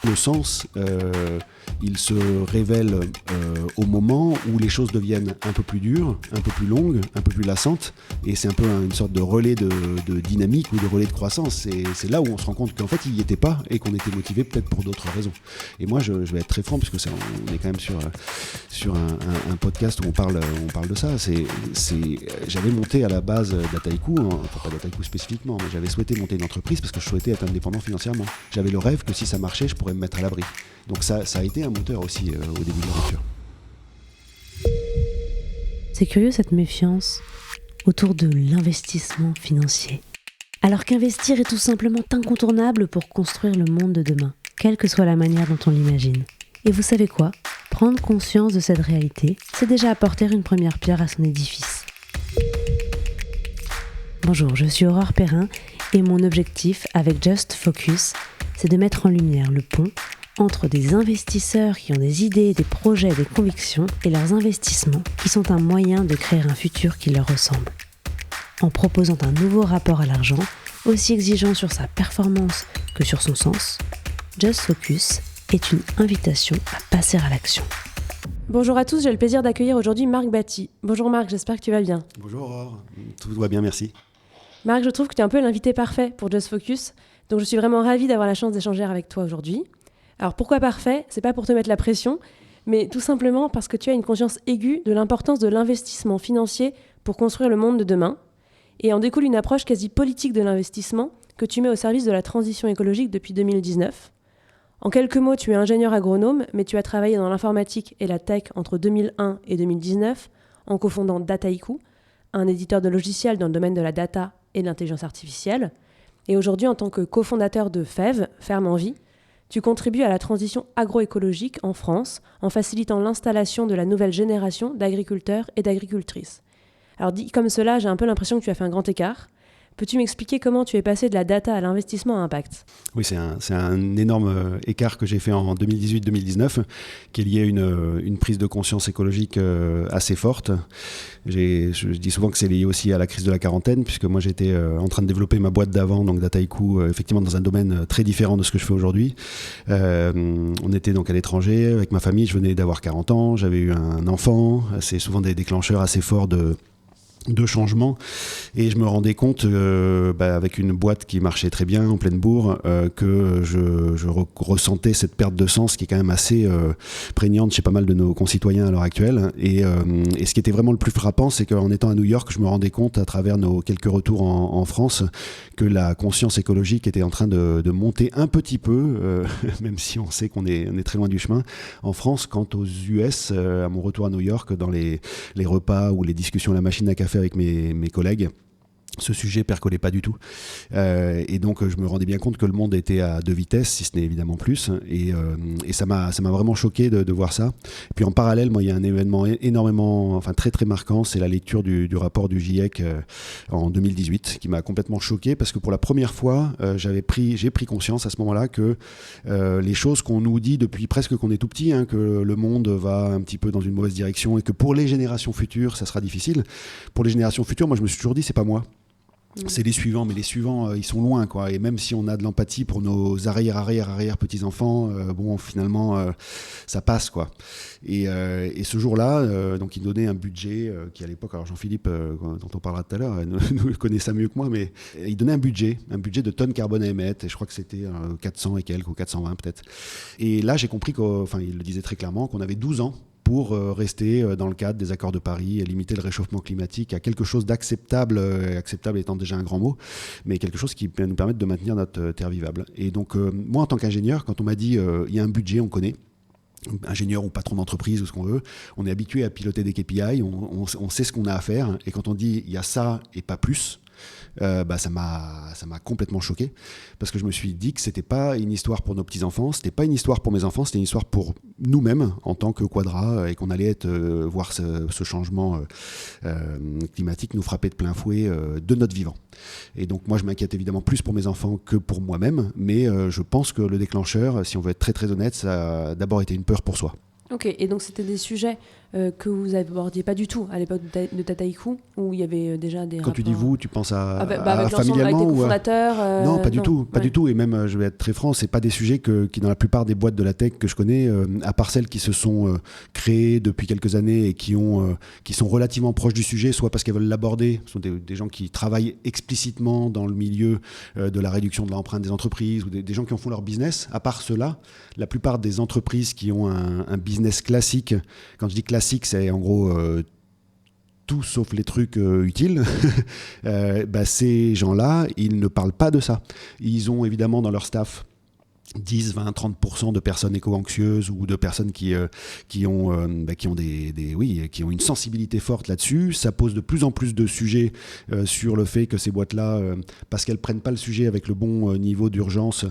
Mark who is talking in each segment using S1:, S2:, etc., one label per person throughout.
S1: Le sens, il se révèle au moment où les choses deviennent un peu plus dures, un peu plus longues, un peu plus lassantes, et c'est un peu une sorte de relais de dynamique ou de relais de croissance. Et c'est là où on se rend compte qu'en fait, il n'y était pas et qu'on était motivé peut-être pour d'autres raisons. Et moi, je vais être très franc, puisque on est quand même sur un podcast où on parle de ça. J'avais monté à la base Dataiku, enfin pas Dataiku spécifiquement, mais j'avais souhaité monter une entreprise parce que je souhaitais être indépendant financièrement. J'avais le rêve que si ça marchait, je pourrais me mettre à l'abri. Donc ça a été un moteur aussi au début de l'aventure.
S2: C'est curieux cette méfiance autour de l'investissement financier. Alors qu'investir est tout simplement incontournable pour construire le monde de demain, quelle que soit la manière dont on l'imagine. Et vous savez quoi ? Prendre conscience de cette réalité, c'est déjà apporter une première pierre à son édifice. Bonjour, je suis Aurore Perrin et mon objectif avec Just Focus, c'est de mettre en lumière le pont entre des investisseurs qui ont des idées, des projets, des convictions et leurs investissements qui sont un moyen de créer un futur qui leur ressemble. En proposant un nouveau rapport à l'argent, aussi exigeant sur sa performance que sur son sens, Just Focus est une invitation à passer à l'action.
S3: Bonjour à tous, j'ai le plaisir d'accueillir aujourd'hui Marc Batty. Bonjour Marc, j'espère que tu vas bien.
S1: Bonjour Aurore, tout va bien, merci.
S3: Marc, je trouve que tu es un peu l'invité parfait pour Just Focus, donc je suis vraiment ravie d'avoir la chance d'échanger avec toi aujourd'hui. Alors pourquoi parfait ? C'est pas pour te mettre la pression, mais tout simplement parce que tu as une conscience aiguë de l'importance de l'investissement financier pour construire le monde de demain, et en découle une approche quasi politique de l'investissement que tu mets au service de la transition écologique depuis 2019. En quelques mots, tu es ingénieur agronome, mais tu as travaillé dans l'informatique et la tech entre 2001 et 2019 en cofondant Dataiku, un éditeur de logiciels dans le domaine de la data et de l'intelligence artificielle. Et aujourd'hui, en tant que cofondateur de FEV, Ferme en Vie, tu contribues à la transition agroécologique en France en facilitant l'installation de la nouvelle génération d'agriculteurs et d'agricultrices. Alors dit comme cela, j'ai un peu l'impression que tu as fait un grand écart. Peux-tu m'expliquer comment tu es passé de la data à l'investissement à impact ?
S1: Oui, c'est un énorme écart que j'ai fait en 2018-2019, qui est lié à une prise de conscience écologique assez forte. Je dis souvent que c'est lié aussi à la crise de la quarantaine, puisque moi j'étais en train de développer ma boîte d'avant, donc Dataiku, effectivement dans un domaine très différent de ce que je fais aujourd'hui. On était donc à l'étranger avec ma famille, je venais d'avoir 40 ans, j'avais eu un enfant, c'est souvent des déclencheurs assez forts de changement, et je me rendais compte avec une boîte qui marchait très bien en pleine bourre que je ressentais cette perte de sens qui est quand même assez prégnante chez pas mal de nos concitoyens à l'heure actuelle, et ce qui était vraiment le plus frappant, c'est qu'en étant à New York, je me rendais compte à travers nos quelques retours en France que la conscience écologique était en train de monter un petit peu, même si on sait qu'on est très loin du chemin en France. Quant aux US, à mon retour à New York, dans les repas ou les discussions à la machine à café avec mes collègues, ce sujet percolait pas du tout, et donc je me rendais bien compte que le monde était à deux vitesses, si ce n'est évidemment plus, et ça m'a vraiment choqué de voir ça. Et puis en parallèle, moi, il y a un événement très très marquant, c'est la lecture du rapport du GIEC en 2018, qui m'a complètement choqué, parce que pour la première fois, j'ai pris conscience à ce moment-là que les choses qu'on nous dit depuis presque qu'on est tout petit, que le monde va un petit peu dans une mauvaise direction, et que pour les générations futures, ça sera difficile. Pour les générations futures, moi je me suis toujours dit, c'est pas moi. C'est les suivants, mais les suivants, ils sont loin, quoi. Et même si on a de l'empathie pour nos arrière petits-enfants, finalement, ça passe, quoi. Et ce jour-là, donc il donnait un budget qui, à l'époque, alors Jean-Philippe, dont on parlera tout à l'heure, nous connaît ça mieux que moi, mais il donnait un budget de tonnes carbone à émettre, et je crois que c'était 400 et quelques, ou 420 peut-être. Et là, j'ai compris il le disait très clairement, qu'on avait 12 ans pour rester dans le cadre des accords de Paris et limiter le réchauffement climatique à quelque chose d'acceptable, acceptable étant déjà un grand mot, mais quelque chose qui nous permette de maintenir notre terre vivable. Et donc, moi, en tant qu'ingénieur, quand on m'a dit il y a un budget, on connaît, ingénieur ou patron d'entreprise ou ce qu'on veut, on est habitué à piloter des KPI, on sait ce qu'on a à faire, et quand on dit il y a ça et pas plus, ça m'a complètement choqué, parce que je me suis dit que c'était pas une histoire pour nos petits-enfants, c'était pas une histoire pour mes enfants, c'était une histoire pour nous-mêmes en tant que Quadra, et qu'on allait voir ce changement climatique nous frapper de plein fouet de notre vivant. Et donc moi je m'inquiète évidemment plus pour mes enfants que pour moi-même, mais je pense que le déclencheur, si on veut être très très honnête, ça a d'abord été une peur pour soi.
S3: Ok, et donc c'était des sujets que vous abordiez pas du tout à l'époque de Dataiku, où il y avait déjà des
S1: Quand
S3: rapports...
S1: tu dis vous, tu penses à
S3: avec
S1: familialement
S3: avec des
S1: ou
S3: cofondateurs
S1: Non, pas du tout, pas
S3: ouais.
S1: du tout. Et même, je vais être très franc, c'est pas des sujets qui, dans la plupart des boîtes de la tech que je connais, à part celles qui se sont créées depuis quelques années et qui sont relativement proches du sujet, soit parce qu'elles veulent l'aborder, ce sont des gens qui travaillent explicitement dans le milieu de la réduction de l'empreinte des entreprises, ou des gens qui en font leur business. À part cela, la plupart des entreprises qui ont un business classique, quand je dis classique, c'est en gros tout sauf les trucs utiles, ces gens-là, ils ne parlent pas de ça. Ils ont évidemment dans leur staff 10, 20, 30% de personnes éco-anxieuses ou de personnes qui ont une sensibilité forte là-dessus. Ça pose de plus en plus de sujets sur le fait que ces boîtes-là, parce qu'elles ne prennent pas le sujet avec le bon niveau d'urgence,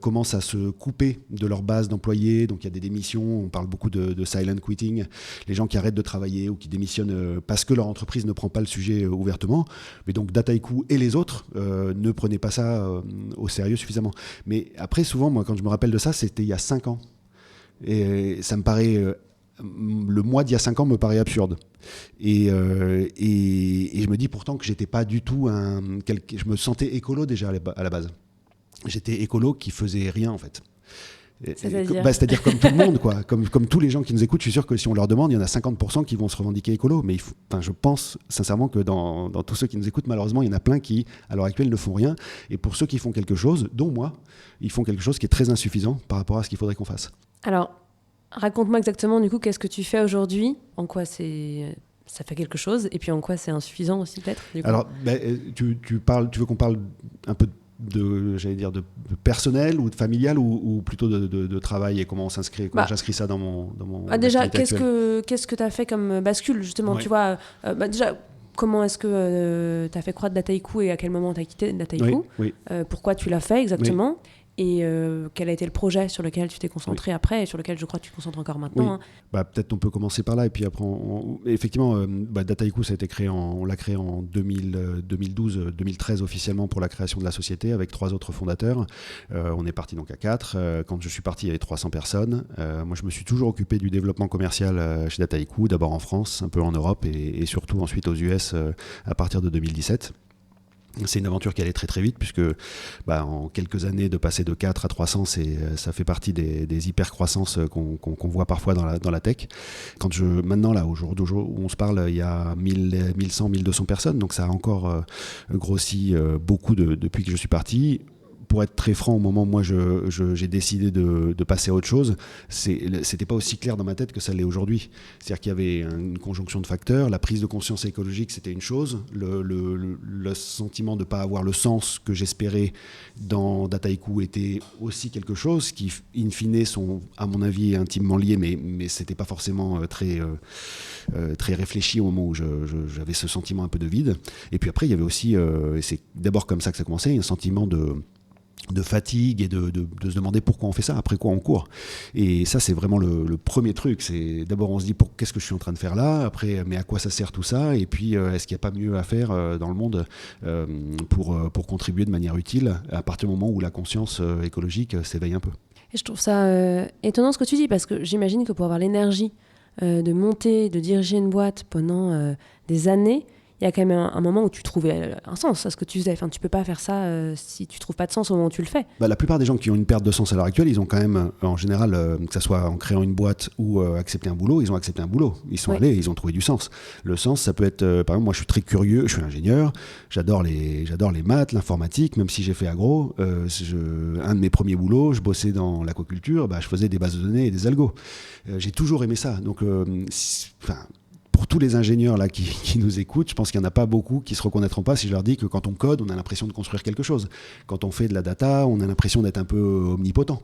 S1: commencent à se couper de leur base d'employés. Donc il y a des démissions, on parle beaucoup de silent quitting, les gens qui arrêtent de travailler ou qui démissionnent parce que leur entreprise ne prend pas le sujet ouvertement. Mais donc Dataiku et les autres ne prenaient pas ça au sérieux suffisamment. Mais après, souvent, moi, quand je me rappelle de ça, c'était il y a 5 ans. Et ça me paraît... le mois d'il y a 5 ans me paraît absurde. Et je me dis pourtant que j'étais pas du tout je me sentais écolo déjà à la base. J'étais écolo qui faisait rien, en fait. C'est-à-dire comme tout le monde, quoi. Comme tous les gens qui nous écoutent, je suis sûr que si on leur demande, il y en a 50% qui vont se revendiquer écolo. Mais je pense sincèrement que dans tous ceux qui nous écoutent, malheureusement, il y en a plein qui, à l'heure actuelle, ne font rien. Et pour ceux qui font quelque chose, dont moi, ils font quelque chose qui est très insuffisant par rapport à ce qu'il faudrait qu'on fasse.
S3: Alors, raconte-moi exactement, du coup, qu'est-ce que tu fais aujourd'hui ? En quoi ça fait quelque chose ? Et puis en quoi c'est insuffisant aussi, peut-être ?
S1: Alors, tu veux qu'on parle un peu de personnel ou de familial ou plutôt de travail, et comment j'inscris ça dans mon
S3: déjà, qu'est-ce que tu as fait comme bascule, justement,
S1: ouais.
S3: Tu vois, déjà, comment est-ce que tu as fait croître Dataiku et à quel moment tu as quitté Dataiku ?
S1: Oui.
S3: Pourquoi tu l'as fait exactement ?
S1: Oui.
S3: Et quel a été le projet sur lequel tu t'es concentré après et sur lequel je crois que tu te concentres encore maintenant.
S1: Oui. Peut-être on peut commencer par là et puis après effectivement Dataiku ça a été créé on l'a créé en 2012-2013 officiellement pour la création de la société avec 3 autres fondateurs. On est parti donc à 4. Quand je suis parti il y avait 300 personnes. Moi je me suis toujours occupé du développement commercial chez Dataiku, d'abord en France, un peu en Europe et surtout ensuite aux US à partir de 2017. C'est une aventure qui allait très très vite puisque en quelques années de passer de 4 à 300, ça fait partie des hyper-croissances qu'on voit parfois dans la tech. Maintenant, là, au jour où on se parle, il y a 1100, 1200 personnes, donc ça a encore grossi beaucoup depuis que je suis parti. Pour être très franc, au moment où moi j'ai décidé de passer à autre chose, c'était pas aussi clair dans ma tête que ça l'est aujourd'hui. C'est-à-dire qu'il y avait une conjonction de facteurs. La prise de conscience écologique, c'était une chose. Le sentiment de ne pas avoir le sens que j'espérais dans Dataiku était aussi quelque chose qui, in fine, sont, à mon avis, intimement liés, mais c'était pas forcément très réfléchi au moment où j'avais ce sentiment un peu de vide. Et puis après, il y avait aussi, et c'est d'abord comme ça que ça commençait, un sentiment de fatigue et de se demander pourquoi on fait ça, après quoi on court. Et ça, c'est vraiment le premier truc. C'est d'abord, on se dit qu'est-ce que je suis en train de faire là, après, mais à quoi ça sert tout ça, et puis est-ce qu'il n'y a pas mieux à faire dans le monde pour contribuer de manière utile à partir du moment où la conscience écologique s'éveille un peu.
S3: Et je trouve ça étonnant ce que tu dis, parce que j'imagine que pour avoir l'énergie de monter, de diriger une boîte pendant des années, il y a quand même un moment où tu trouvais un sens à ce que tu faisais. Enfin, tu peux pas faire ça si tu trouves pas de sens au moment où tu le fais.
S1: La plupart des gens qui ont une perte de sens à l'heure actuelle, ils ont quand même, en général, que ce soit en créant une boîte ou accepter un boulot, ils ont accepté un boulot. Ils sont allés, ils ont trouvé du sens. Le sens, ça peut être, par exemple, moi je suis très curieux, je suis ingénieur, j'adore les maths, l'informatique, même si j'ai fait agro. Un de mes premiers boulots, je bossais dans l'aquaculture, je faisais des bases de données et des algos. J'ai toujours aimé ça. Donc, pour tous les ingénieurs là qui nous écoutent, je pense qu'il n'y en a pas beaucoup qui ne se reconnaîtront pas si je leur dis que quand on code, on a l'impression de construire quelque chose. Quand on fait de la data, on a l'impression d'être un peu omnipotent.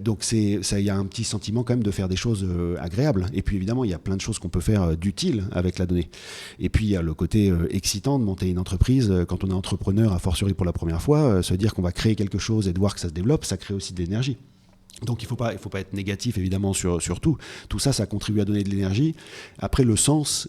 S1: Donc il y a un petit sentiment quand même de faire des choses agréables. Et puis évidemment, il y a plein de choses qu'on peut faire d'utiles avec la donnée. Et puis il y a le côté excitant de monter une entreprise. Quand on est entrepreneur, a fortiori pour la première fois, se dire qu'on va créer quelque chose et de voir que ça se développe, ça crée aussi de l'énergie. Donc il faut pas être négatif évidemment sur tout. Tout ça, ça contribue à donner de l'énergie. Après, le sens,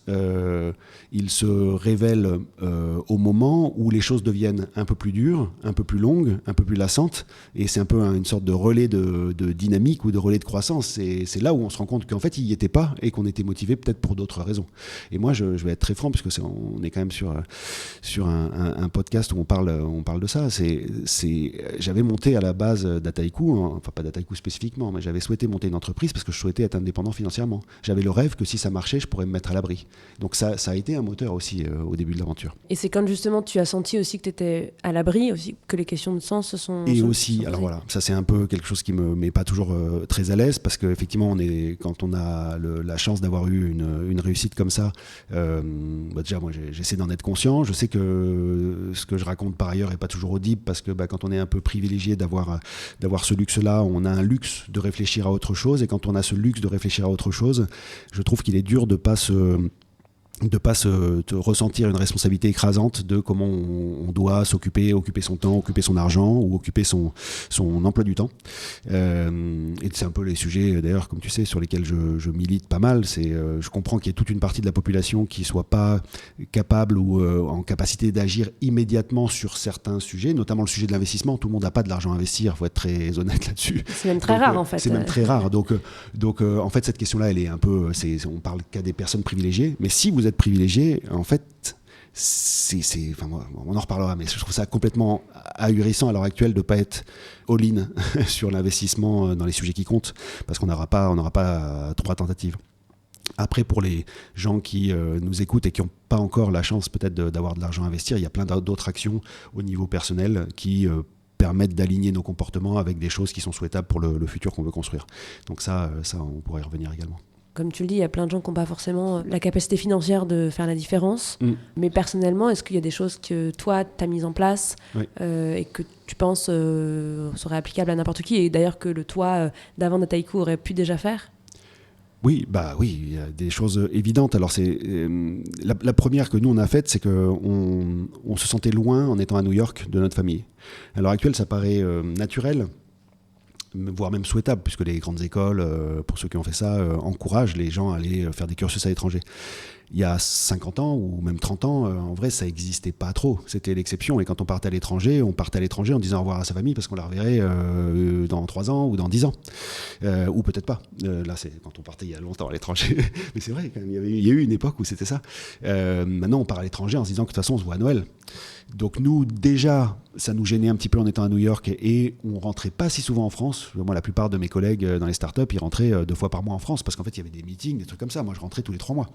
S1: il se révèle au moment où les choses deviennent un peu plus dures, un peu plus longues, un peu plus lassantes. Et c'est un peu une sorte de relais de dynamique ou de relais de croissance. C'est là où on se rend compte qu'en fait, il n'y était pas et qu'on était motivé peut-être pour d'autres raisons. Et moi, je vais être très franc, puisque on est quand même sur un podcast où on parle de ça. J'avais monté à la base d'Ataiku, enfin pas d'Ataiku spécifiquement, mais j'avais souhaité monter une entreprise parce que je souhaitais être indépendant financièrement. J'avais le rêve que si ça marchait, je pourrais me mettre à l'abri. Donc ça a été un moteur aussi au début de l'aventure.
S3: Et c'est quand justement tu as senti aussi que tu étais à l'abri, aussi que les questions de sens se sont...
S1: Et aussi, alors voilà, ça c'est un peu quelque chose qui me met pas toujours très à l'aise, parce qu'effectivement, quand on a la chance d'avoir eu une réussite comme ça, déjà moi j'essaie d'en être conscient. Je sais que ce que je raconte par ailleurs est pas toujours audible, parce que quand on est un peu privilégié d'avoir ce luxe-là, on a un luxe de réfléchir à autre chose, et quand on a ce luxe de réfléchir à autre chose, je trouve qu'il est dur de pas ressentir une responsabilité écrasante de comment on doit occuper son temps, occuper son argent ou occuper son emploi du temps. Et c'est un peu les sujets, d'ailleurs, comme tu sais, sur lesquels je milite pas mal. Je comprends qu'il y ait toute une partie de la population qui soit pas capable ou en capacité d'agir immédiatement sur certains sujets, notamment le sujet de l'investissement. Tout le monde n'a pas de l'argent à investir, il faut être très honnête là-dessus.
S3: C'est même très rare, en fait.
S1: C'est même très rare. Donc en fait, cette question-là, elle est un peu... on parle qu'à des personnes privilégiées, mais si vous êtes privilégié, en fait, on en reparlera, mais je trouve ça complètement ahurissant à l'heure actuelle de ne pas être all-in sur l'investissement dans les sujets qui comptent, parce qu'on n'aura pas 3 tentatives. Après, pour les gens qui nous écoutent et qui n'ont pas encore la chance peut-être d'avoir de l'argent à investir, il y a plein d'autres actions au niveau personnel qui permettent d'aligner nos comportements avec des choses qui sont souhaitables pour le futur qu'on veut construire. Donc ça, on pourrait y revenir également.
S3: Comme tu le dis, il y a plein de gens qui n'ont pas forcément la capacité financière de faire la différence. Mais personnellement, est-ce qu'il y a des choses que toi, tu as mises en place et que tu penses seraient applicables à n'importe qui, et d'ailleurs que le toi d'avant d'Ataiku aurait pu déjà faire ?
S1: Oui, il y a des choses évidentes. Alors c'est la première que nous on a faite, c'est qu'on se sentait loin en étant à New York de notre famille. À l'heure actuelle, ça paraît naturel, voire même souhaitable, puisque les grandes écoles, pour ceux qui ont fait ça, encouragent les gens à aller faire des cursus à l'étranger. Il y a 50 ans ou même 30 ans, en vrai, ça n'existait pas trop. C'était l'exception. Et quand on partait à l'étranger en disant au revoir à sa famille parce qu'on la reverrait dans 3 ans ou dans 10 ans. Ou peut-être pas. Là, c'est quand on partait il y a longtemps à l'étranger. Mais c'est vrai, quand même, il y a eu une époque où c'était ça. Maintenant, on part à l'étranger en se disant que de toute façon, on se voit à Noël. Donc nous, déjà, ça nous gênait un petit peu en étant à New York et on rentrait pas si souvent en France. Moi, la plupart de mes collègues dans les startups, ils rentraient 2 fois par mois en France parce qu'en fait, il y avait des meetings, des trucs comme ça. Moi, je rentrais tous les 3 mois.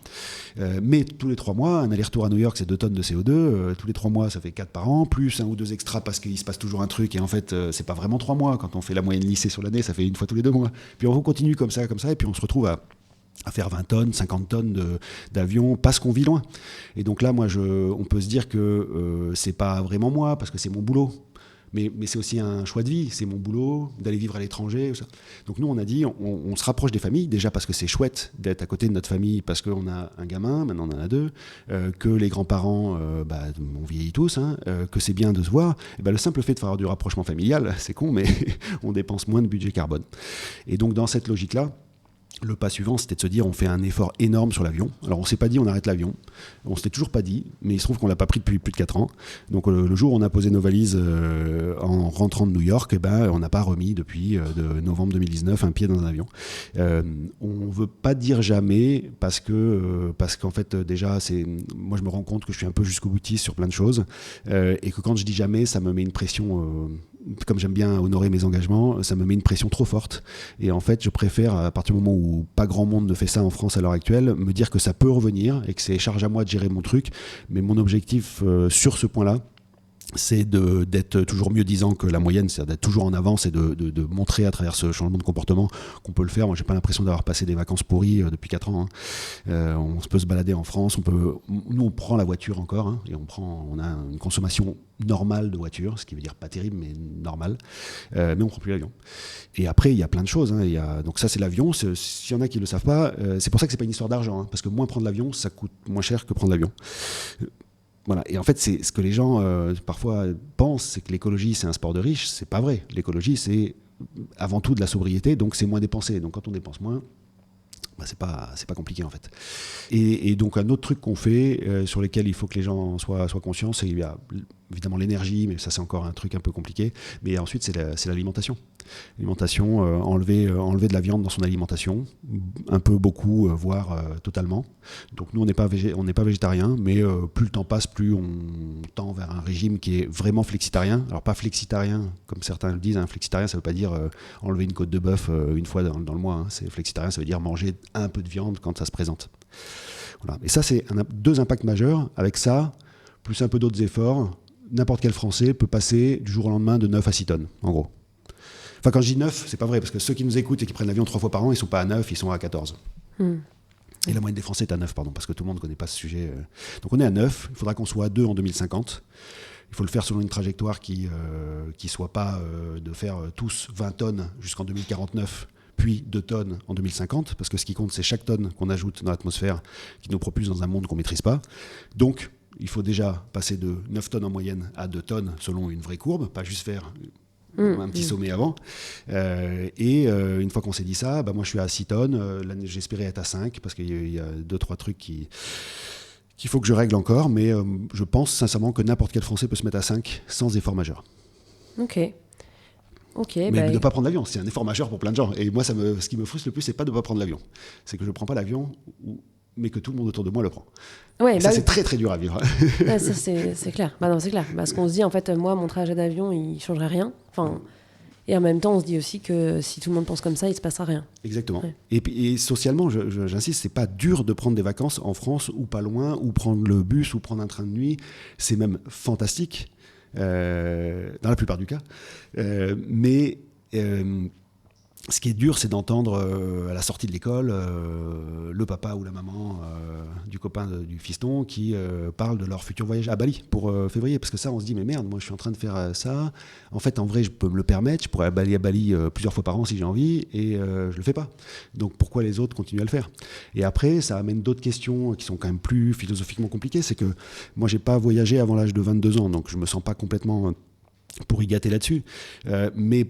S1: Mais tous les 3 mois, un aller-retour à New York, c'est 2 tonnes de CO2. Tous les 3 mois, ça fait 4 par an, plus 1 ou 2 extras parce qu'il se passe toujours un truc. Et en fait, c'est pas vraiment 3 mois. Quand on fait la moyenne lycée sur l'année, ça fait 1 fois tous les 2 mois. Puis on continue comme ça, et puis on se retrouve à faire 20 tonnes, 50 tonnes d'avions parce qu'on vit loin. Et donc là, on peut se dire que c'est pas vraiment moi, parce que c'est mon boulot. Mais c'est aussi un choix de vie, c'est mon boulot, d'aller vivre à l'étranger. Ça. Donc nous, on a dit, on se rapproche des familles, déjà parce que c'est chouette d'être à côté de notre famille, parce qu'on a un gamin, maintenant on en a 2, que les grands-parents, on vieillit tous, que c'est bien de se voir. Et le simple fait de faire du rapprochement familial, c'est con, mais on dépense moins de budget carbone. Et donc dans cette logique-là, le pas suivant, c'était de se dire on fait un effort énorme sur l'avion. Alors on ne s'est pas dit on arrête l'avion, on ne s'était toujours pas dit, mais il se trouve qu'on ne l'a pas pris depuis plus de 4 ans. Donc le jour où on a posé nos valises en rentrant de New York, on n'a pas remis depuis de novembre 2019 un pied dans un avion. On ne veut pas dire jamais parce qu'en fait déjà, moi je me rends compte que je suis un peu jusqu'au boutiste sur plein de choses et que quand je dis jamais, ça me met une pression... comme j'aime bien honorer mes engagements, ça me met une pression trop forte. Et en fait, je préfère, à partir du moment où pas grand monde ne fait ça en France à l'heure actuelle, me dire que ça peut revenir et que c'est charge à moi de gérer mon truc. Mais mon objectif sur ce point-là, c'est d'être toujours mieux disant que la moyenne, c'est-à-dire d'être toujours en avance et de montrer à travers ce changement de comportement qu'on peut le faire. Moi, j'ai pas l'impression d'avoir passé des vacances pourries depuis 4 ans. On peut se balader en France, nous on prend la voiture encore et on a une consommation normale de voiture, ce qui veut dire pas terrible mais normal, mais on prend plus l'avion. Et après, il y a plein de choses. Donc ça, c'est l'avion. S'il y en a qui le savent pas, c'est pour ça que c'est pas une histoire d'argent, parce que prendre l'avion, ça coûte moins cher que prendre l'avion. Voilà. Et en fait, c'est ce que les gens parfois pensent, c'est que l'écologie c'est un sport de riches. C'est pas vrai. L'écologie c'est avant tout de la sobriété, donc c'est moins dépensé. Donc quand on dépense moins, c'est pas compliqué en fait. Et donc un autre truc qu'on fait, sur lesquels il faut que les gens soient conscients, c'est qu'il y a évidemment l'énergie, mais ça c'est encore un truc un peu compliqué. Mais ensuite c'est l'alimentation. L'alimentation, enlever de la viande dans son alimentation, un peu, beaucoup, voire totalement. Donc nous on n'est pas végétarien, mais plus le temps passe, plus on tend vers un régime qui est vraiment flexitarien. Alors pas flexitarien comme certains le disent, hein. Flexitarien ça veut pas dire enlever une côte de bœuf une fois dans le mois, hein. C'est flexitarien, ça veut dire manger un peu de viande quand ça se présente. Voilà. Et ça c'est deux impacts majeurs. Avec ça, plus un peu d'autres efforts, n'importe quel Français peut passer du jour au lendemain de 9 à 6 tonnes, en gros. Enfin, quand je dis 9, c'est pas vrai, parce que ceux qui nous écoutent et qui prennent l'avion 3 fois par an, ils sont pas à 9, ils sont à 14. Et la moyenne des Français est à 9, pardon, parce que tout le monde ne connaît pas ce sujet. Donc on est à 9, il faudra qu'on soit à 2 en 2050. Il faut le faire selon une trajectoire qui soit pas de faire tous 20 tonnes jusqu'en 2049, puis 2 tonnes en 2050, parce que ce qui compte, c'est chaque tonne qu'on ajoute dans l'atmosphère qui nous propulse dans un monde qu'on ne maîtrise pas. Donc, il faut déjà passer de 9 tonnes en moyenne à 2 tonnes selon une vraie courbe, pas juste faire un petit sommet avant. Une fois qu'on s'est dit ça, moi je suis à 6 tonnes, j'espérais être à 5, parce qu'il y a 2-3 trucs qu'il faut que je règle encore, mais je pense sincèrement que n'importe quel Français peut se mettre à 5 sans effort majeur.
S3: Ok,
S1: mais de ne pas prendre l'avion, c'est un effort majeur pour plein de gens. Et moi, ce qui me frustre le plus, c'est pas de ne pas prendre l'avion. C'est que je ne prends pas l'avion, mais que tout le monde autour de moi le prend.
S3: Ouais,
S1: ça, c'est très très dur à vivre.
S3: Ouais, ça, c'est clair. Non, c'est clair. Parce qu'on se dit, en fait, moi, mon trajet d'avion, il ne changerait rien. Et en même temps, on se dit aussi que si tout le monde pense comme ça, il ne se passera rien.
S1: Exactement. Ouais. Et socialement, j'insiste, c'est pas dur de prendre des vacances en France ou pas loin, ou prendre le bus, ou prendre un train de nuit. C'est même fantastique. Dans la plupart du cas. Mais ce qui est dur, c'est d'entendre à la sortie de l'école le papa ou la maman du copain du fiston qui parle de leur futur voyage à Bali pour février. Parce que ça, on se dit, mais merde, moi je suis en train de faire ça. En fait, en vrai, je peux me le permettre. Je pourrais aller à Bali plusieurs fois par an si j'ai envie, et je le fais pas. Donc pourquoi les autres continuent à le faire? Et après, ça amène d'autres questions qui sont quand même plus philosophiquement compliquées. C'est que moi, j'ai pas voyagé avant l'âge de 22 ans, donc je me sens pas complètement pour y gâter là-dessus. Mais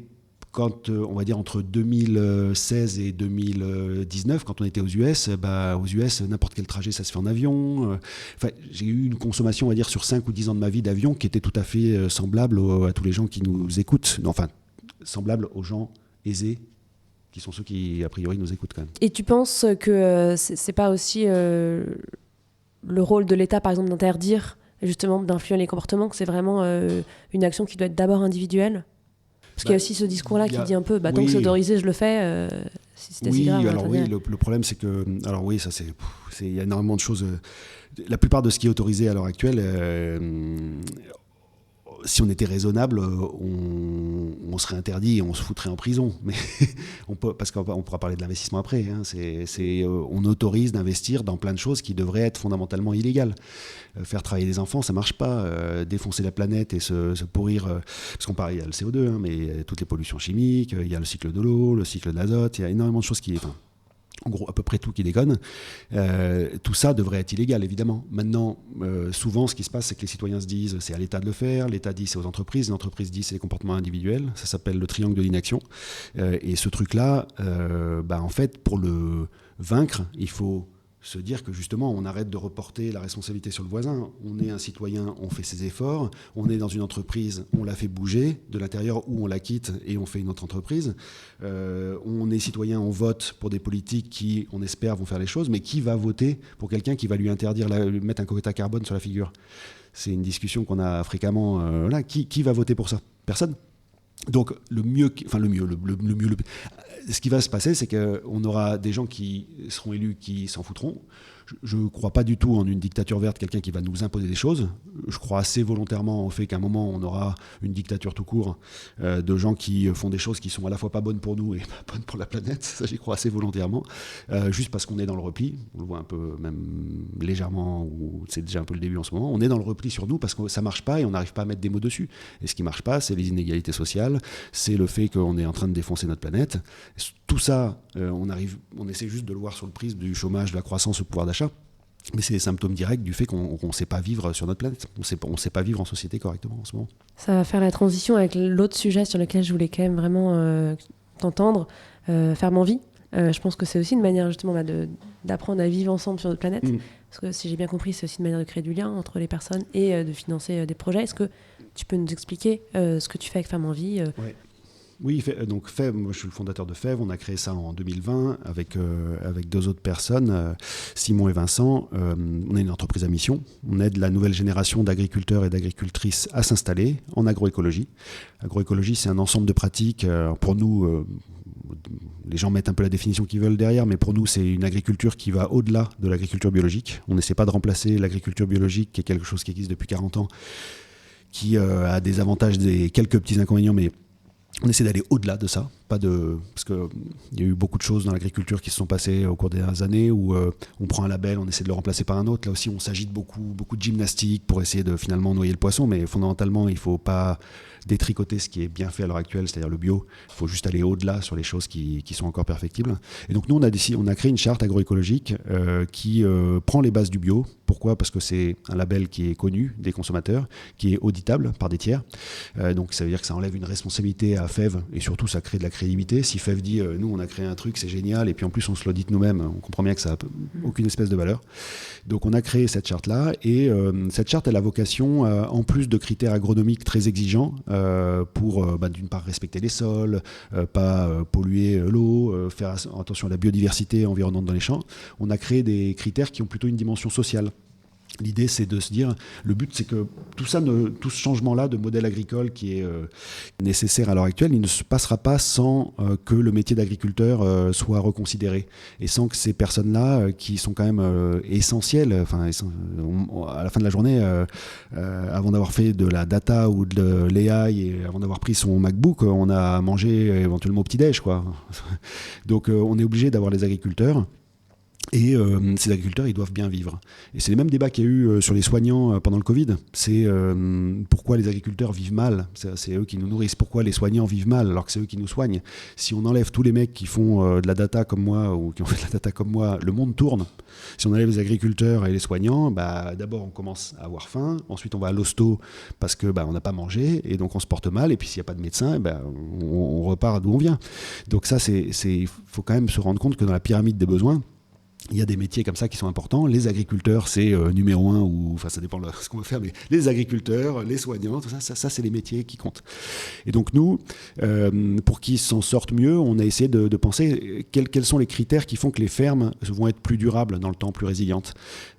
S1: quand, on va dire, entre 2016 et 2019, quand on était aux US, n'importe quel trajet, ça se fait en avion. J'ai eu une consommation, on va dire, sur 5 ou 10 ans de ma vie d'avion qui était tout à fait semblable à tous les gens qui nous écoutent. Enfin, semblable aux gens aisés, qui sont ceux qui, a priori, nous écoutent quand même.
S3: Et tu penses que c'est pas aussi le rôle de l'État, par exemple, d'interdire, justement, d'influer les comportements, que c'est vraiment une action qui doit être d'abord individuelle? Parce qu'il y a aussi ce discours-là qui dit un peu, tant que c'est autorisé, je le fais. Si c'était si grave,
S1: le problème, c'est que, il y a énormément de choses. La plupart de ce qui est autorisé à l'heure actuelle, si on était raisonnable, on serait interdit et on se foutrait en prison. Mais parce qu'on pourra parler de l'investissement après. Hein, on autorise d'investir dans plein de choses qui devraient être fondamentalement illégales. Faire travailler des enfants, ça marche pas. Défoncer la planète et se pourrir. Parce qu'on parle, il y a le CO2, hein, mais il y a toutes les pollutions chimiques, il y a le cycle de l'eau, le cycle de l'azote, il y a énormément de choses qui... en gros, à peu près tout qui déconne. Tout ça devrait être illégal, évidemment. Maintenant, souvent, ce qui se passe, c'est que les citoyens se disent c'est à l'État de le faire, l'État dit c'est aux entreprises, les entreprises disent c'est les comportements individuels. Ça s'appelle le triangle de l'inaction. Et ce truc-là, en fait, pour le vaincre, il faut se dire que justement, on arrête de reporter la responsabilité sur le voisin. On est un citoyen, on fait ses efforts. On est dans une entreprise, on la fait bouger de l'intérieur ou on la quitte et on fait une autre entreprise. On est citoyen, on vote pour des politiques qui, on espère, vont faire les choses. Mais qui va voter pour quelqu'un qui va lui interdire, lui mettre un quota carbone sur la figure? C'est une discussion qu'on a fréquemment là. Qui va voter pour ça? Personne. Donc ce qui va se passer, c'est qu'on aura des gens qui seront élus qui s'en foutront. Je ne crois pas du tout en une dictature verte, quelqu'un qui va nous imposer des choses. Je crois assez volontairement au fait qu'à un moment, on aura une dictature tout court de gens qui font des choses qui sont à la fois pas bonnes pour nous et pas bonnes pour la planète. Ça, j'y crois assez volontairement. Juste parce qu'on est dans le repli. On le voit un peu, même légèrement, ou c'est déjà un peu le début en ce moment. On est dans le repli sur nous parce que ça ne marche pas et on n'arrive pas à mettre des mots dessus. Et ce qui ne marche pas, c'est les inégalités sociales, c'est le fait qu'on est en train de défoncer notre planète. Tout ça, on essaie juste de le voir sur le prisme du chômage, de la croissance, du pouvoir d'achat. Mais c'est des symptômes directs du fait qu'on ne sait pas vivre sur notre planète. On ne sait pas vivre en société correctement en ce moment.
S3: Ça va faire la transition avec l'autre sujet sur lequel je voulais quand même vraiment t'entendre, faire mon vie. Je pense que c'est aussi une manière justement d'apprendre à vivre ensemble sur notre planète. Parce que si j'ai bien compris, c'est aussi une manière de créer du lien entre les personnes et de financer des projets. Est-ce que tu peux nous expliquer ce que tu fais avec Femmes en Vie
S1: Ouais. Oui, donc FEV, moi je suis le fondateur de FEV, on a créé ça en 2020 avec 2 autres personnes, Simon et Vincent. On est une entreprise à mission, on aide la nouvelle génération d'agriculteurs et d'agricultrices à s'installer en agroécologie. Agroécologie, c'est un ensemble de pratiques, pour nous, les gens mettent un peu la définition qu'ils veulent derrière, mais pour nous c'est une agriculture qui va au-delà de l'agriculture biologique. On n'essaie pas de remplacer l'agriculture biologique, qui est quelque chose qui existe depuis 40 ans, qui a des avantages, quelques petits inconvénients, mais on essaie d'aller au-delà de ça, parce qu'il y a eu beaucoup de choses dans l'agriculture qui se sont passées au cours des dernières années où on prend un label, on essaie de le remplacer par un autre. Là aussi, on s'agite beaucoup de gymnastique pour essayer de finalement noyer le poisson, mais fondamentalement, il ne faut pas détricoter ce qui est bien fait à l'heure actuelle, c'est-à-dire le bio. Il faut juste aller au-delà sur les choses qui sont encore perfectibles. Et donc nous, on a créé une charte agroécologique qui prend les bases du bio. Pourquoi ? Parce que c'est un label qui est connu des consommateurs, qui est auditable par des tiers. Donc ça veut dire que ça enlève une responsabilité à FEV et surtout ça crée de la crédibilité. Si FEV dit nous on a créé un truc, c'est génial, et puis en plus on se l'audite nous-mêmes, on comprend bien que ça n'a aucune espèce de valeur. Donc on a créé cette charte-là, et cette charte elle a vocation, en plus de critères agronomiques très exigeants, pour d'une part respecter les sols, pas polluer l'eau, faire attention à la biodiversité environnante dans les champs, on a créé des critères qui ont plutôt une dimension sociale. L'idée, c'est de se dire, le but, c'est que tout ce changement-là de modèle agricole qui est nécessaire à l'heure actuelle, il ne se passera pas sans que le métier d'agriculteur soit reconsidéré, et sans que ces personnes-là, qui sont quand même essentielles, à la fin de la journée, avant d'avoir fait de la data ou de l'AI, et avant d'avoir pris son MacBook, on a mangé éventuellement au petit-déj, quoi. Donc on est obligé d'avoir les agriculteurs. Et ces agriculteurs, ils doivent bien vivre. Et c'est les mêmes débats qu'il y a eu sur les soignants pendant le Covid. C'est pourquoi les agriculteurs vivent mal. C'est eux qui nous nourrissent. Pourquoi les soignants vivent mal alors que c'est eux qui nous soignent. Si on enlève tous les mecs qui font de la data comme moi, ou qui ont fait de la data comme moi, le monde tourne. Si on enlève les agriculteurs et les soignants, d'abord on commence à avoir faim. Ensuite on va à l'hosto parce que on n'a pas mangé, et donc on se porte mal. Et puis s'il n'y a pas de médecin, on repart d'où on vient. Donc ça, il faut quand même se rendre compte que dans la pyramide des besoins, il y a des métiers comme ça qui sont importants. Les agriculteurs, c'est numéro 1, ou ça dépend de ce qu'on veut faire, mais les agriculteurs, les soignants, tout ça c'est les métiers qui comptent. Et donc nous, pour qu'ils s'en sortent mieux, on a essayé de penser quels sont les critères qui font que les fermes vont être plus durables dans le temps, plus résilientes.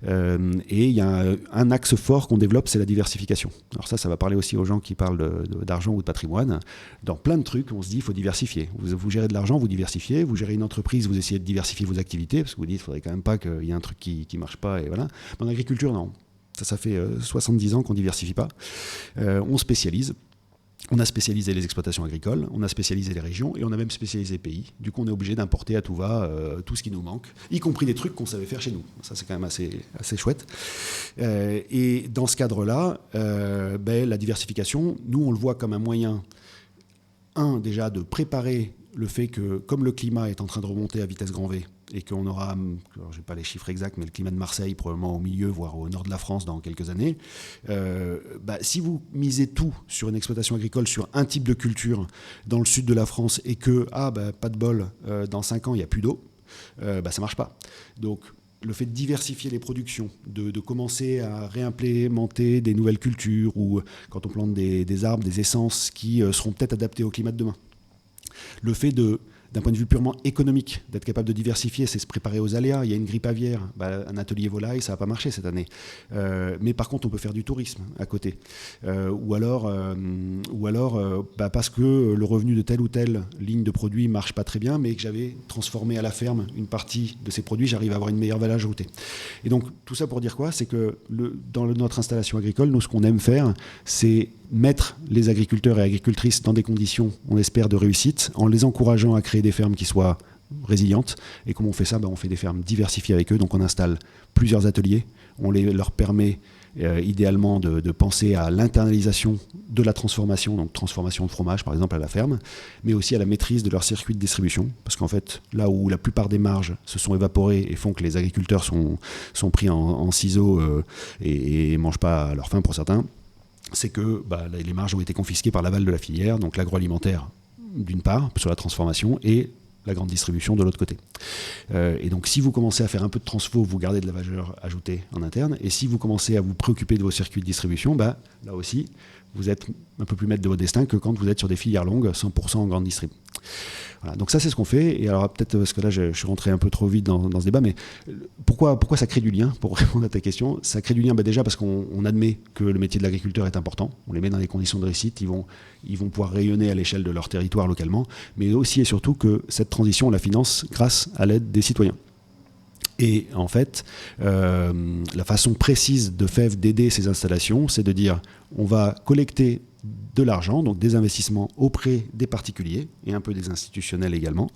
S1: Et il y a un axe fort qu'on développe, c'est la diversification. Alors ça va parler aussi aux gens qui parlent d'argent ou de patrimoine. Dans plein de trucs, on se dit il faut diversifier. Vous gérez de l'argent, vous diversifiez. Vous gérez une entreprise, vous essayez de diversifier vos activités, parce que vous dites il faudrait quand même pas qu'il y ait un truc qui marche pas, et voilà. Mais en agriculture, non. Ça fait 70 ans qu'on diversifie pas. On spécialise. On a spécialisé les exploitations agricoles, on a spécialisé les régions, et on a même spécialisé les pays. Du coup, on est obligé d'importer à tout va tout ce qui nous manque, y compris des trucs qu'on savait faire chez nous. Ça, c'est quand même assez chouette. Et dans ce cadre-là, la diversification, nous, on le voit comme un moyen, déjà de préparer le fait que, comme le climat est en train de remonter à vitesse grand V, et qu'on aura, je n'ai pas les chiffres exacts, mais le climat de Marseille probablement au milieu, voire au nord de la France dans quelques années, si vous misez tout sur une exploitation agricole, sur un type de culture dans le sud de la France, et que, pas de bol, dans 5 ans, il n'y a plus d'eau, ça ne marche pas. Donc, le fait de diversifier les productions, de commencer à réimplémenter des nouvelles cultures, ou quand on plante des arbres, des essences qui seront peut-être adaptées au climat de demain. Le fait d'un point de vue purement économique, d'être capable de diversifier, c'est se préparer aux aléas. Il y a une grippe aviaire, un atelier volaille, ça n'a pas marché cette année. Mais par contre, on peut faire du tourisme à côté. Ou alors parce que le revenu de telle ou telle ligne de produits ne marche pas très bien, mais que j'avais transformé à la ferme une partie de ces produits, j'arrive à avoir une meilleure valeur ajoutée. Et donc, tout ça pour dire quoi ? C'est que dans notre installation agricole, nous, ce qu'on aime faire, c'est mettre les agriculteurs et agricultrices dans des conditions, on espère, de réussite, en les encourageant à créer des fermes qui soient résilientes. Et comment on fait ça ? On fait des fermes diversifiées avec eux. Donc on installe plusieurs ateliers, on leur permet idéalement de penser à l'internalisation de la transformation, donc transformation de fromage par exemple à la ferme, mais aussi à la maîtrise de leur circuit de distribution, parce qu'en fait, là où la plupart des marges se sont évaporées et font que les agriculteurs sont pris en ciseaux et mangent pas à leur faim pour certains, c'est que les marges ont été confisquées par l'aval de la filière, donc l'agroalimentaire d'une part, sur la transformation, et la grande distribution de l'autre côté. Et donc si vous commencez à faire un peu de transfo, vous gardez de la valeur ajoutée en interne, et si vous commencez à vous préoccuper de vos circuits de distribution, là aussi, vous êtes un peu plus maître de votre destin que quand vous êtes sur des filières longues, 100% en grande distrib. Voilà, donc ça c'est ce qu'on fait, et alors peut-être parce que là je suis rentré un peu trop vite dans ce débat, mais pourquoi ça crée du lien, pour répondre à ta question? Ça crée du lien déjà parce qu'on admet que le métier de l'agriculteur est important, on les met dans des conditions de réussite, ils vont pouvoir rayonner à l'échelle de leur territoire localement, mais aussi et surtout que cette transition on la finance grâce à l'aide des citoyens. Et en fait, la façon précise de FEV d'aider ces installations, c'est de dire on va collecter de l'argent, donc des investissements auprès des particuliers et un peu des institutionnels également.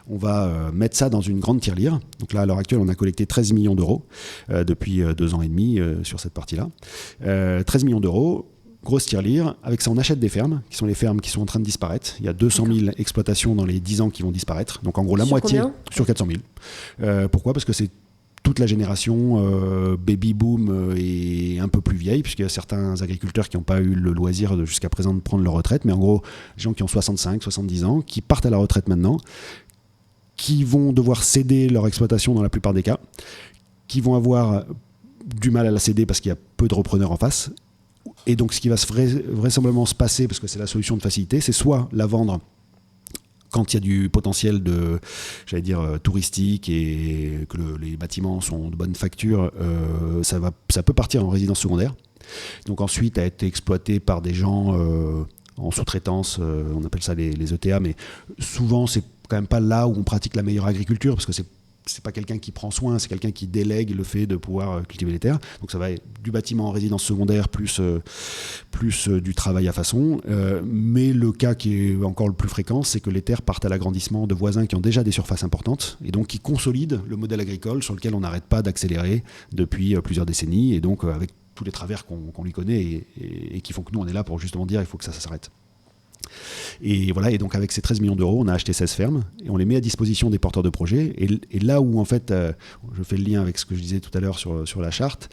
S1: On va mettre ça dans une grande tirelire. Donc là, à l'heure actuelle, on a collecté 13 millions d'euros depuis 2 ans et demi sur cette partie-là. 13 millions d'euros, grosse tirelire. Avec ça, on achète des fermes, qui sont les fermes qui sont en train de disparaître. Il y a 200 000 exploitations dans les 10 ans qui vont disparaître. Donc en gros, la moitié sur 400 000. Pourquoi ? Parce que c'est toute la génération baby boom et un peu plus vieille, puisqu'il y a certains agriculteurs qui n'ont pas eu le loisir jusqu'à présent de prendre leur retraite, mais en gros, les gens qui ont 65, 70 ans, qui partent à la retraite maintenant, qui vont devoir céder leur exploitation dans la plupart des cas, qui vont avoir du mal à la céder parce qu'il y a peu de repreneurs en face. Et donc ce qui va vraisemblablement se passer, parce que c'est la solution de facilité, c'est soit la vendre quand il y a du potentiel touristique et que les bâtiments sont de bonne facture, ça peut partir en résidence secondaire. Donc ensuite, à être exploité par des gens en sous-traitance, on appelle ça les ETA, mais souvent, c'est quand même pas là où on pratique la meilleure agriculture, parce que c'est pas quelqu'un qui prend soin, c'est quelqu'un qui délègue le fait de pouvoir cultiver les terres. Donc ça va être du bâtiment en résidence secondaire plus du travail à façon. Mais le cas qui est encore le plus fréquent, c'est que les terres partent à l'agrandissement de voisins qui ont déjà des surfaces importantes et donc qui consolident le modèle agricole sur lequel on n'arrête pas d'accélérer depuis plusieurs décennies, et donc avec tous les travers qu'on lui connaît et qui font que nous on est là pour justement dire il faut que ça s'arrête. Et voilà, et donc avec ces 13 millions d'euros, on a acheté 16 fermes et on les met à disposition des porteurs de projets. Et là où en fait, je fais le lien avec ce que je disais tout à l'heure sur la charte,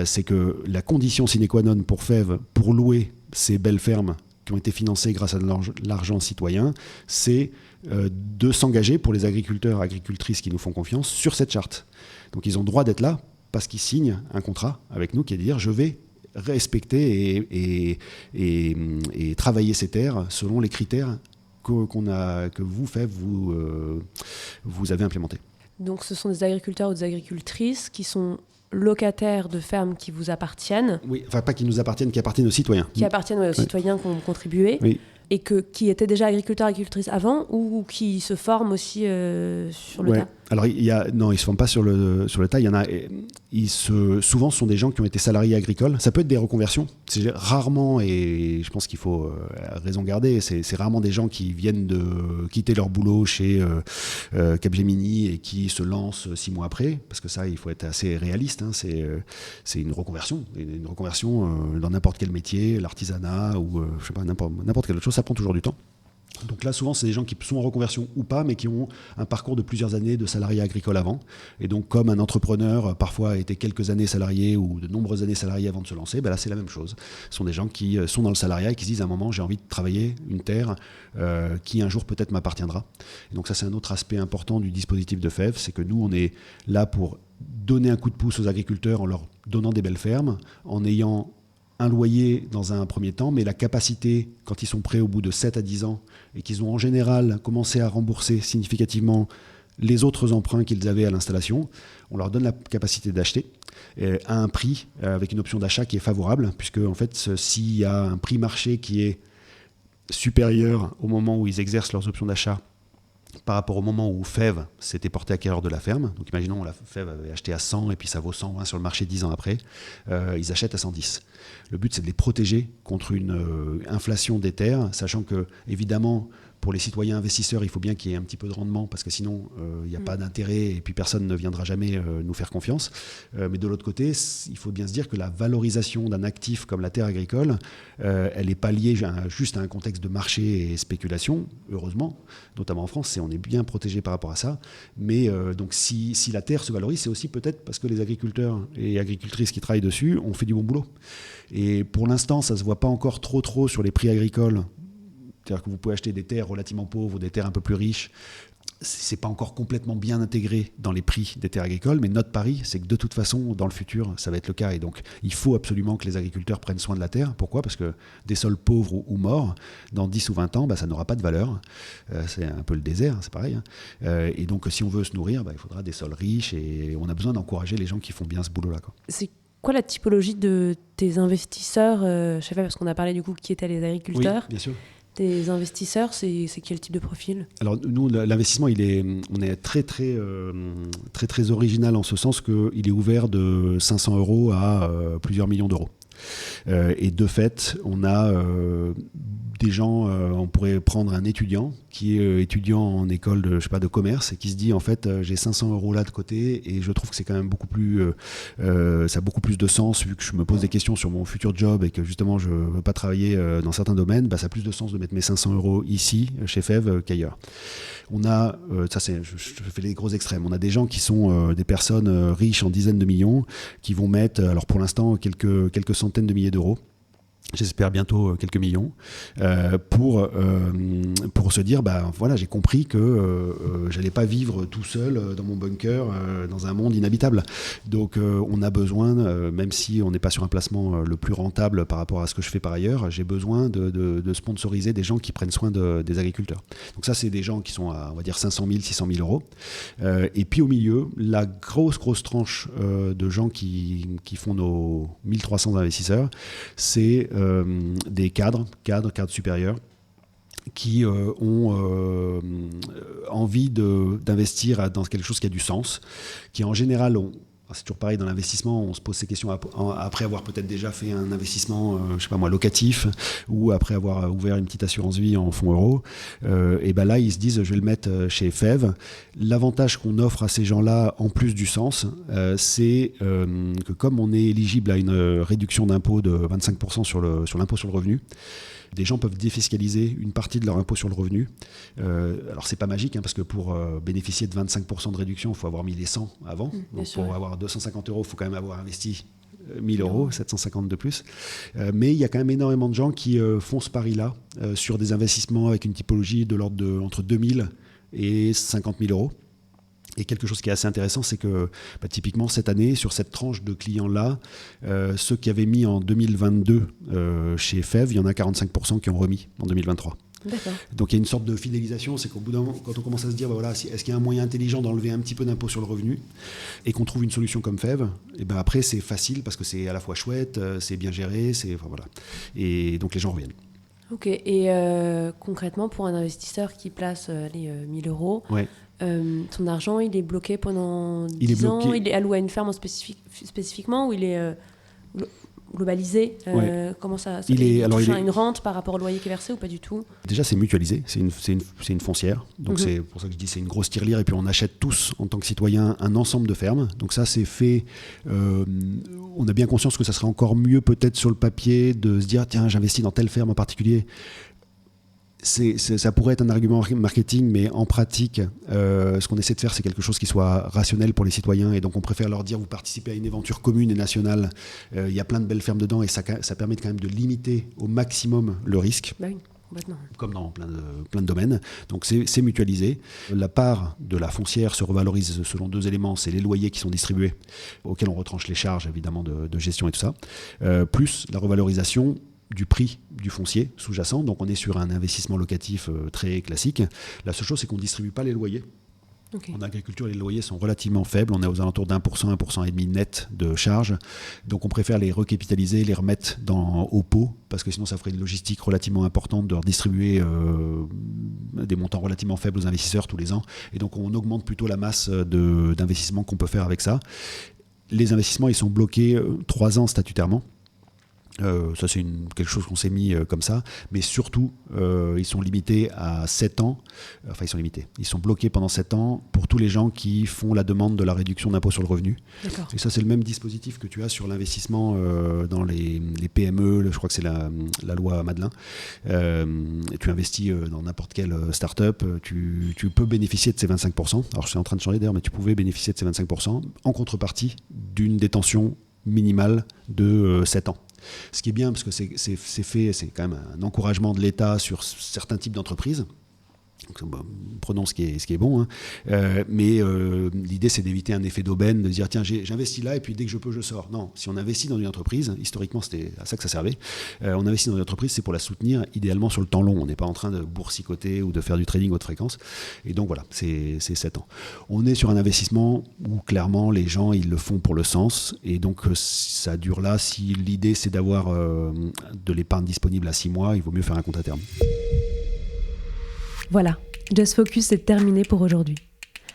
S1: c'est que la condition sine qua non pour FEV, pour louer ces belles fermes qui ont été financées grâce à de l'argent citoyen, c'est de s'engager pour les agriculteurs et agricultrices qui nous font confiance sur cette charte. Donc ils ont le droit d'être là parce qu'ils signent un contrat avec nous qui est de dire je vais respecter et travailler ces terres selon les critères que vous, FEV, vous avez implémentés.
S3: Donc ce sont des agriculteurs ou des agricultrices qui sont locataires de fermes qui vous appartiennent.
S1: Oui, enfin pas qui nous appartiennent, qui appartiennent aux citoyens.
S3: Qui appartiennent aux citoyens qui ont contribué.
S1: Oui.
S3: Et qui étaient déjà agriculteurs, agricultrices avant, ou qui se forment aussi sur le tas.
S1: Alors, non, ils ne se forment pas sur le tas. Il y en a, souvent, ce sont des gens qui ont été salariés agricoles. Ça peut être des reconversions. C'est rarement, et je pense qu'il faut raison garder, c'est rarement des gens qui viennent de quitter leur boulot chez Capgemini et qui se lancent 6 mois après. Parce que ça, il faut être assez réaliste. Hein, c'est une reconversion. Une reconversion dans n'importe quel métier, l'artisanat ou je sais pas, n'importe quelle autre chose. Ça prend toujours du temps. Donc là, souvent, c'est des gens qui sont en reconversion ou pas, mais qui ont un parcours de plusieurs années de salariat agricole avant. Et donc, comme un entrepreneur, parfois, a été quelques années salarié ou de nombreuses années salarié avant de se lancer, là, c'est la même chose. Ce sont des gens qui sont dans le salariat et qui se disent à un moment, j'ai envie de travailler une terre qui un jour peut-être m'appartiendra. Et donc ça, c'est un autre aspect important du dispositif de FEV, c'est que nous, on est là pour donner un coup de pouce aux agriculteurs en leur donnant des belles fermes, en ayant un loyer dans un premier temps, mais la capacité, quand ils sont prêts au bout de 7 à 10 ans, et qu'ils ont en général commencé à rembourser significativement les autres emprunts qu'ils avaient à l'installation, on leur donne la capacité d'acheter à un prix, avec une option d'achat qui est favorable, puisque en fait, s'il y a un prix marché qui est supérieur au moment où ils exercent leurs options d'achat, par rapport au moment où FEV s'était porté acquéreur de la ferme, donc imaginons la FEV avait acheté à 100 et puis ça vaut 120 sur le marché 10 ans après, ils achètent à 110. Le but, c'est de les protéger contre une inflation des terres, sachant que, évidemment, pour les citoyens investisseurs, il faut bien qu'il y ait un petit peu de rendement, parce que sinon, il n'y a pas d'intérêt et puis personne ne viendra jamais nous faire confiance. Mais de l'autre côté, il faut bien se dire que la valorisation d'un actif comme la terre agricole, elle n'est pas liée juste à un contexte de marché et spéculation, heureusement, notamment en France, on est bien protégé par rapport à ça. Mais donc si la terre se valorise, c'est aussi peut-être parce que les agriculteurs et agricultrices qui travaillent dessus ont fait du bon boulot. Et pour l'instant, ça ne se voit pas encore trop sur les prix agricoles. C'est-à-dire que vous pouvez acheter des terres relativement pauvres ou des terres un peu plus riches. Ce n'est pas encore complètement bien intégré dans les prix des terres agricoles, mais notre pari, c'est que de toute façon, dans le futur, ça va être le cas. Et donc, il faut absolument que les agriculteurs prennent soin de la terre. Pourquoi ? Parce que des sols pauvres ou morts, dans 10 ou 20 ans, ça n'aura pas de valeur. C'est un peu le désert, c'est pareil. Et donc, si on veut se nourrir, il faudra des sols riches et on a besoin d'encourager les gens qui font bien ce boulot-là.
S3: C'est quoi la typologie de tes investisseurs chez FEV ? Parce qu'on a parlé du coup qui étaient les agriculteurs.
S1: Oui, bien sûr.
S3: Tes investisseurs, c'est quel type de profil ?
S1: Alors nous, l'investissement, on est très original en ce sens qu'il est ouvert de 500 € à plusieurs millions d'euros. Et de fait, on a des gens, on pourrait prendre un étudiant qui est étudiant en école de commerce et qui se dit en fait j'ai 500 € là de côté et je trouve que c'est quand même beaucoup plus ça a beaucoup plus de sens vu que je me pose des questions sur mon futur job et que justement je ne veux pas travailler dans certains domaines, ça a plus de sens de mettre mes 500 € ici chez FEV qu'ailleurs. On a, je fais les gros extrêmes, on a des gens qui sont des personnes riches en dizaines de millions qui vont mettre, alors pour l'instant quelques centaines de milliers d'euros, j'espère bientôt quelques millions, pour se dire, voilà, j'ai compris que j'allais pas vivre tout seul dans mon bunker, dans un monde inhabitable. Donc on a besoin, même si on n'est pas sur un placement le plus rentable par rapport à ce que je fais par ailleurs, j'ai besoin de sponsoriser des gens qui prennent soin des agriculteurs. Donc ça, c'est des gens qui sont à, on va dire, 500 000, 600 000 €. Et puis au milieu, la grosse tranche de gens qui font nos 1300 investisseurs, c'est des cadres supérieurs qui ont envie d'investir dans quelque chose qui a du sens, qui en général ont... C'est toujours pareil dans l'investissement, on se pose ces questions après avoir peut-être déjà fait un investissement, locatif, ou après avoir ouvert une petite assurance vie en fonds euros. Et là, ils se disent, je vais le mettre chez FEV. L'avantage qu'on offre à ces gens-là, en plus du sens, c'est que comme on est éligible à une réduction d'impôt de 25% sur l'impôt sur le revenu, des gens peuvent défiscaliser une partie de leur impôt sur le revenu. Alors, c'est pas magique, parce que pour bénéficier de 25% de réduction, il faut avoir mis les 100 avant. Donc, pour avoir 250 €, il faut quand même avoir investi 1000 €, 750 de plus. Mais il y a quand même énormément de gens qui font ce pari-là sur des investissements avec une typologie de l'ordre de entre 2000 et 50 000 €. Et quelque chose qui est assez intéressant, c'est que typiquement cette année, sur cette tranche de clients-là, ceux qui avaient mis en 2022 chez FEV, il y en a 45% qui ont remis en 2023.
S3: D'accord.
S1: Donc il y a une sorte de fidélisation, c'est qu'au bout d'un moment, quand on commence à se dire, est-ce qu'il y a un moyen intelligent d'enlever un petit peu d'impôt sur le revenu et qu'on trouve une solution comme FEV, et après c'est facile parce que c'est à la fois chouette, c'est bien géré, et donc les gens reviennent.
S3: Ok, et concrètement, pour un investisseur qui place 1000 €,
S1: ouais.
S3: Ton argent, il est bloqué pendant 10 ans, il est alloué à une ferme spécifiquement ou il est globalisé Comment ça il touche une rente par rapport au loyer qui est versé ou pas du tout ?
S1: Déjà, c'est mutualisé, c'est une foncière. Donc c'est pour ça que je dis c'est une grosse tirelire. Et puis on achète tous, en tant que citoyens, un ensemble de fermes. Donc ça, c'est fait... on a bien conscience que ça serait encore mieux peut-être sur le papier de se dire, tiens, j'investis dans telle ferme en particulier. Ça pourrait être un argument marketing, mais en pratique, ce qu'on essaie de faire, c'est quelque chose qui soit rationnel pour les citoyens. Et donc, on préfère leur dire, vous participez à une aventure commune et nationale. Il y a plein de belles fermes dedans et ça permet quand même de limiter au maximum le risque.
S3: Bah oui. Complètement.
S1: Comme dans plein de domaines. Donc c'est mutualisé. La part de la foncière se revalorise selon deux éléments. C'est les loyers qui sont distribués, auxquels on retranche les charges évidemment de gestion et tout ça, plus la revalorisation du prix du foncier sous-jacent. Donc on est sur un investissement locatif très classique. La seule chose, c'est qu'on ne distribue pas les loyers. Okay. En agriculture, les loyers sont relativement faibles. On est aux alentours d'1%, 1,5% net de charges. Donc on préfère les recapitaliser, les remettre au pot, parce que sinon ça ferait une logistique relativement importante de redistribuer des montants relativement faibles aux investisseurs tous les ans. Et donc on augmente plutôt la masse d'investissement qu'on peut faire avec ça. Les investissements, ils sont bloqués 3 ans statutairement. Ça, c'est quelque chose qu'on s'est mis comme ça. Mais surtout, ils sont limités à 7 ans. Enfin, ils sont limités. Ils sont bloqués pendant 7 ans pour tous les gens qui font la demande de la réduction d'impôt sur le revenu.
S3: D'accord.
S1: Et ça, c'est le même dispositif que tu as sur l'investissement dans les PME. Je crois que c'est la loi Madelin. Tu investis dans n'importe quelle start-up. Tu peux bénéficier de ces 25%. Alors, je suis en train de changer d'ailleurs, mais tu pouvais bénéficier de ces 25% en contrepartie d'une détention minimale de 7 ans. Ce qui est bien, parce que c'est quand même un encouragement de l'État sur certains types d'entreprises. Donc, prenons ce qui est bon, hein. Mais l'idée, c'est d'éviter un effet d'aubaine, de dire tiens, j'investis là et puis dès que je peux, je sors. Non, si on investit dans une entreprise, historiquement, c'était à ça que ça servait. On investit dans une entreprise, c'est pour la soutenir, idéalement sur le temps long. On n'est pas en train de boursicoter ou de faire du trading haute fréquence. Et donc voilà, c'est 7 ans. On est sur un investissement où clairement, les gens, ils le font pour le sens. Et donc, ça dure là. Si l'idée, c'est d'avoir de l'épargne disponible à 6 mois, il vaut mieux faire un compte à terme.
S2: Voilà, Just Focus est terminé pour aujourd'hui.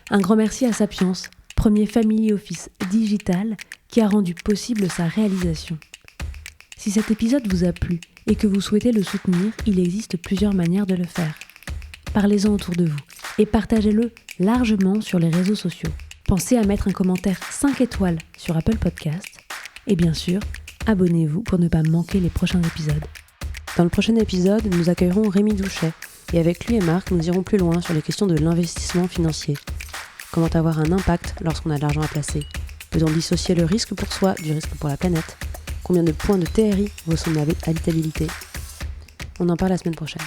S2: Un grand merci à Sapiens, premier family office digital qui a rendu possible sa réalisation. Si cet épisode vous a plu et que vous souhaitez le soutenir, il existe plusieurs manières de le faire. Parlez-en autour de vous et partagez-le largement sur les réseaux sociaux. Pensez à mettre un commentaire 5 étoiles sur Apple Podcasts et bien sûr, abonnez-vous pour ne pas manquer les prochains épisodes.
S3: Dans le prochain épisode, nous accueillerons Rémi Douchet. Et avec lui et Marc, nous irons plus loin sur les questions de l'investissement financier. Comment avoir un impact lorsqu'on a de l'argent à placer? Peut-on dissocier le risque pour soi du risque pour la planète? Combien de points de TRI vaut son habitabilité? On en parle la semaine prochaine.